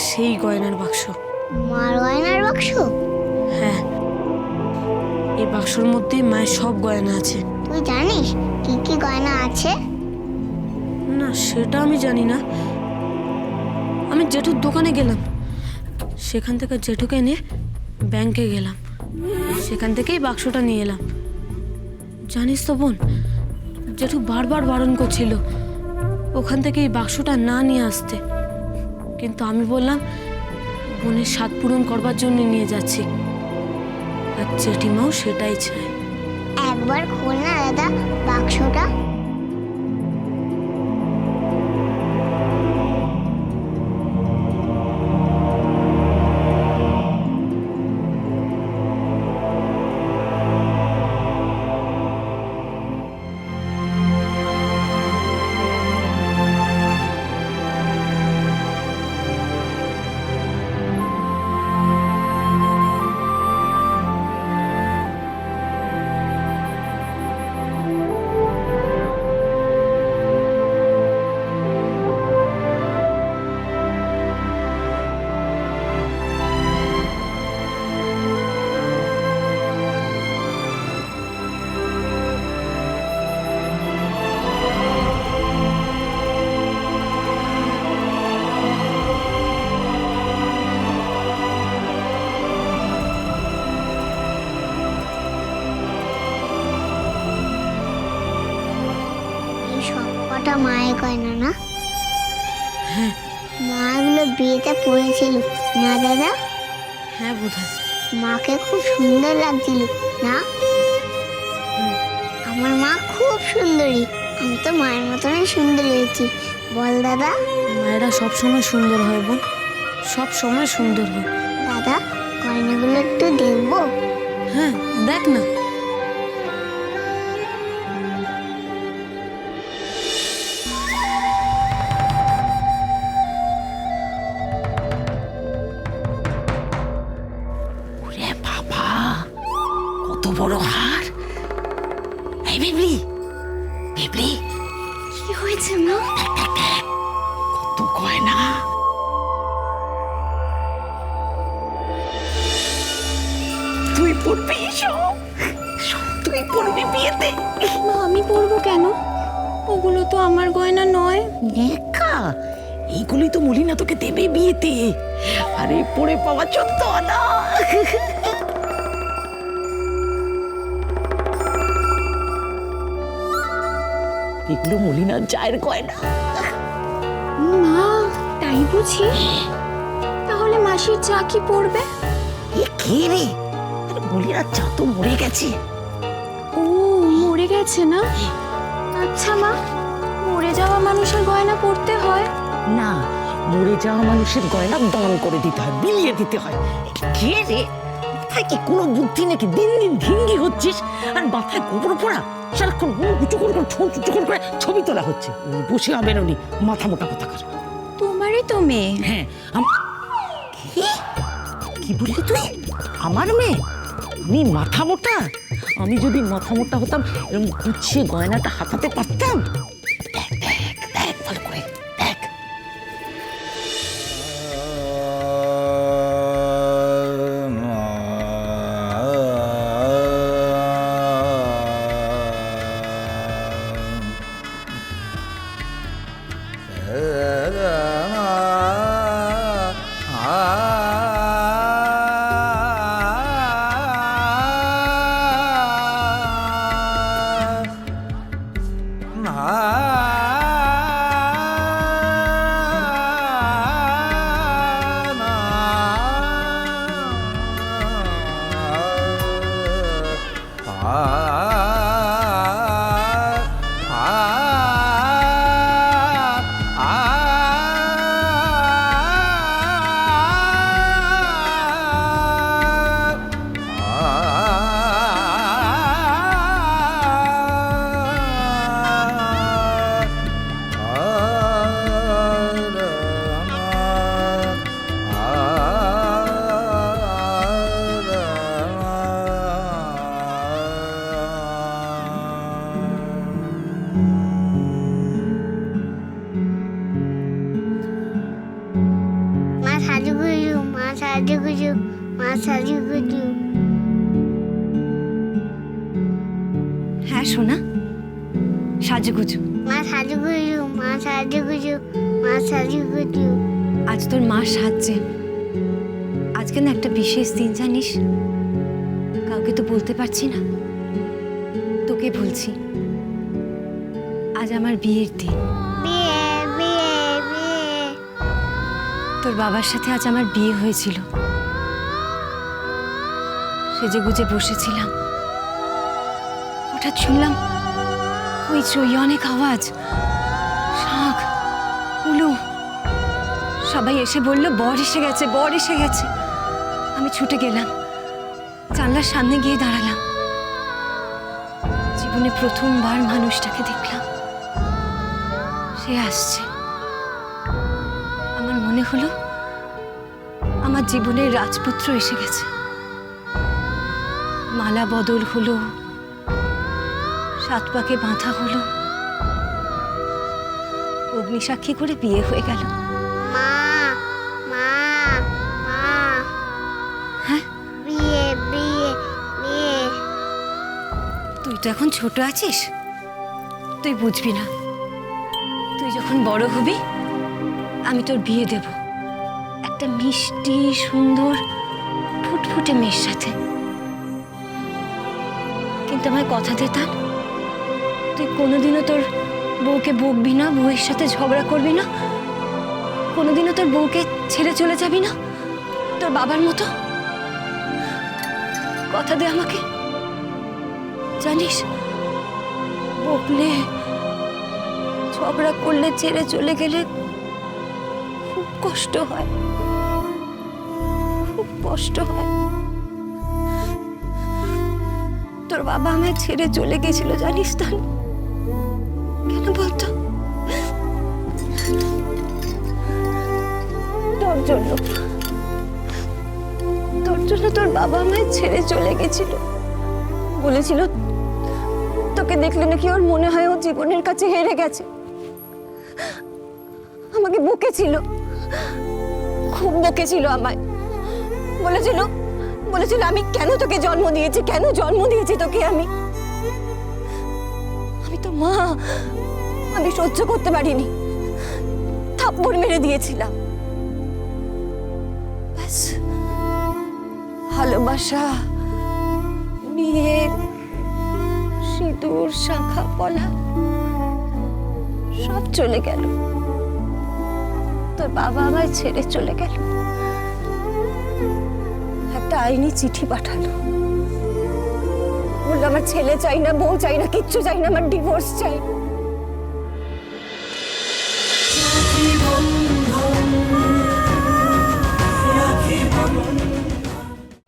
সেই গয়নার বাক্স। মার গয়নার বাক্স? হ্যাঁ, এই বাক্সর মধ্যে মায়ের সব গয়না আছে। তুই জানিস কি কি গয়না আছে? না, সেটা আমি জানি না। আমি জেঠুর দোকানে গেলাম, সেখান থেকে জেঠুকে নিয়ে ব্যাংকে গেলাম, সেখান থেকেই বাক্সটা নিয়ে এলাম। জানিস তো বোন, জেঠু বারবার বারণ করছিল ওখান থেকে এই বাক্সটা না নিয়ে আসতে, কিন্তু আমি বললাম বোনের স্বাদ পূরণ করবার জন্য নিয়ে যাচ্ছি, আর জেঠিমাও সেটাই চায়। একবার খোল না দাদা বাক্সটা। সবকটা মায়ের গয়না না? হ্যাঁ। মা এগুলো বিয়েতে পরেছিল না দাদা? হ্যাঁ বোধহয়। মাকে খুব সুন্দর লাগছিল না? আমার মা খুব সুন্দরী, আমি তো মায়ের মতনই সুন্দর হয়েছি, বল দাদা? মায়েরা সবসময় সুন্দর হয় বোন, সব সময় সুন্দর হয়। দাদা গয়নাগুলো একটু দেখবো? হ্যাঁ, দেখ না। ওরে বাবা, কত বড় হার! এই বেবলি, বেবলি, কি হয়েছে মা? কত গয়না! তুই পড়বি সব, তুই পড়বি বিয়েতে। মা আমি পরবো কেন? ওগুলো তো আমার গয়না নয়। নেকা, এইগুলি তো মলিনা তোকে দেবে বিয়েতে। আরে পড়ে পাওয়া 14 আনা। এগুলো মলিনার জায়ের গয়না। মা তাই বুঝি? তাহলে মাসির চা কি পড়বে? এ কে রে? আরে মলিনার চা তো মরে গেছে। ও মরে গেছে না? আচ্ছা মা, মরে যাওয়া মানুষের গয়না পড়তে হয়? না, মরে যাওয়া মানুষের গয়না দান করে দিতে হয়, বিলিয়ে দিতে হয়। কে রে? মাথায় কি কোনো বুদ্ধি নাকি? দিন দিন ঢিঙ্গি হচ্ছিস আর মাথায় গোবর পড়া, সারাক্ষণ উঁচু করে ঠোঁট উঁচু করে ছবি তোলা হচ্ছে। বসে হবে ননি, মাথা মোটা কথা কর। তোমারই তো মেয়ে। হ্যাঁ, কি বললি তুই? আমার মেয়ে? আমি মাথা মোটা? আমি যদি মাথা মোটা হতাম এরকম গুছিয়ে গয়নাটা হাতাতে পারতাম? দেখ দেখ দেখ ভালো করে দেখ। Ah সাজুগুজু মা সাজুগুজু। হ্যাঁ সোনা, সাজুগুজু। মা সাজুগুজু মা সাজুগুজু মা সাজুগুজু। আজ তোর মা সাজছে। আজকে না একটা বিশেষ দিন, জানিস? কাউকে তো বলতে পারছি না, তোকে বলছি। আজ আমার বিয়ের দিন। বিয়ে বিয়ে বিয়ে। তোর বাবার সাথে আজ আমার বিয়ে হয়েছিল। সেজে গুজে বসেছিলাম, হঠাৎ শুনলাম হইচই, অনেক আওয়াজ, শাঁখ, উলু। সবাই এসে বলল বর এসে গেছে, বর এসে গেছে। আমি ছুটে গেলাম, জানলার সামনে গিয়ে দাঁড়ালাম। জীবনে প্রথমবার মানুষটাকে দেখলাম, সে আসছে। আমার মনে হলো আমার জীবনের রাজপুত্র এসে গেছে। মালা বদল হলো, সাত পাকে বাঁধা হলো, অগ্নিসাক্ষী করে বিয়ে হয়ে গেল। মা মা মা। হ্যাঁ, বিয়ে বিয়ে বিয়ে। তুই তো এখন ছোট আছিস, তুই বুঝবি না। তুই যখন বড় হবি আমি তোর বিয়ে দেব একটা মিষ্টি সুন্দর ফুটফুটে মেয়ের সাথে। কিন্তু আমায় কথা দিতাম, তুই কোনোদিনও তোর বউকে বকবি না, বউয়ের সাথে ঝগড়া করবি না, কোনোদিনও তোর বউকে ছেড়ে চলে যাবি না তোর বাবার মতো। কথা দে আমাকে। জানিস, বকলে, ঝগড়া করলে, ছেড়ে চলে গেলে খুব কষ্ট হয়, খুব কষ্ট হয়। তোর বাবা আমায় ছেড়ে চলে গেছিল, জানিস তো? কেন বলতো? তোর জন্য, তোর জন্য তোর বাবা আমায় ছেড়ে চলে গেছিল। বলেছিল তোকে দেখলে নাকি ওর মনে হয় ও জীবনের কাছে হেরে গেছে। আমাকে বকেছিল, খুব বকেছিল আমায়। বলেছিল বলেছিল আমি কেন তোকে জন্ম দিয়েছি, কেন জন্ম দিয়েছি তোকে আমি। আমি তো মা, আমি সহ্য করতে পারিনি, থাপ্পড় মেরে দিয়েছিলাম। ব্যাস, ভালোবাসা, বিয়ে, সিঁদুর, শাঁখা পলা সব চলে গেল। তোর বাবা আমায় ছেড়ে চলে গেল। একটা আইনি চিঠি পাঠালো, বললো আমার ছেলে চাই না, বউ চাই না, কিচ্ছু চাই না, আমার ডিভোর্স চাই।